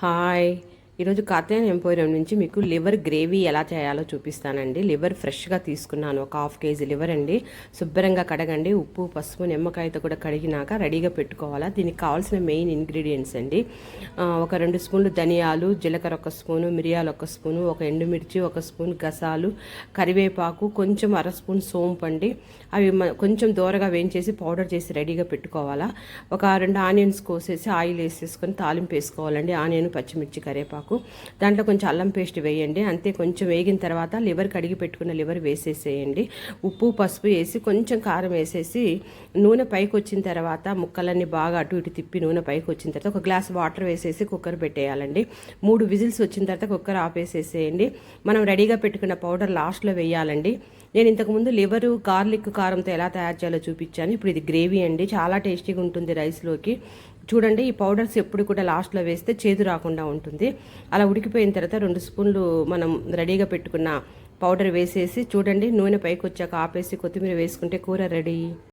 Hi, ఈరోజు Katyayani emporium నుంచి మీకు లివర్ గ్రేవీ ఎలా చేయాలో చూపిస్తానండి. లివర్ ఫ్రెష్గా తీసుకున్నాను, ఒక హాఫ్ కేజీ లివర్ అండి. శుభ్రంగా కడగండి, ఉప్పు పసుపు నిమ్మకాయతో కూడా కడిగినాక రెడీగా పెట్టుకోవాలా. దీనికి కావాల్సిన మెయిన్ ఇంగ్రీడియంట్స్ అండి, ఒక 2 స్పూన్లు ధనియాలు, జీలకర్ర 1 స్పూను, మిరియాలు 1 స్పూను, ఒక ఎండుమిర్చి 1 స్పూన్, గసాలు, కరివేపాకు, కొంచెం 1/2 స్పూన్ సోంపు అండి. అవి కొంచెం దూరగా వేయించేసి పౌడర్ చేసి రెడీగా పెట్టుకోవాలా. ఒక 2 ఆనియన్స్ కోసేసి ఆయిల్ వేసేసుకొని తాలింపు వేసుకోవాలండి. ఆనియన్, పచ్చిమిర్చి, కరివేపాకు, దాంట్లో కొంచెం అల్లం పేస్ట్ వేయండి. అంతే, కొంచెం వేగిన తర్వాత లివర్ కడిగి పెట్టుకున్న లివర్ వేసేసేయండి. ఉప్పు పసుపు వేసి కొంచెం కారం వేసేసి నూనె పైకి వచ్చిన తర్వాత ముక్కలన్నీ బాగా అటు ఇటు తిప్పి నూనె పైకి వచ్చిన తర్వాత ఒక గ్లాస్ వాటర్ వేసేసి కుక్కర్ పెట్టేయాలండి. 3 విజిల్స్ వచ్చిన తర్వాత కుక్కర్ ఆపేసేసేయండి. మనం రెడీగా పెట్టుకున్న పౌడర్ లాస్ట్లో వేయాలండి. నేను ఇంతకుముందు లివరు గార్లిక్ కారంతో ఎలా తయారు చేయాలో చూపించాను. ఇప్పుడు ఇది గ్రేవీ అండి, చాలా టేస్టీగా ఉంటుంది రైస్లోకి. చూడండి, ఈ పౌడర్స్ ఎప్పుడు కూడా లాస్ట్లో వేస్తే చేదు రాకుండా ఉంటుంది. అలా ఉడికిపోయిన తర్వాత 2 స్పూన్లు మనం రెడీగా పెట్టుకున్న పౌడర్ వేసేసి చూడండి, నూనె పైకి వచ్చాక ఆపేసి కొత్తిమీర వేసుకుంటే కూర రెడీ.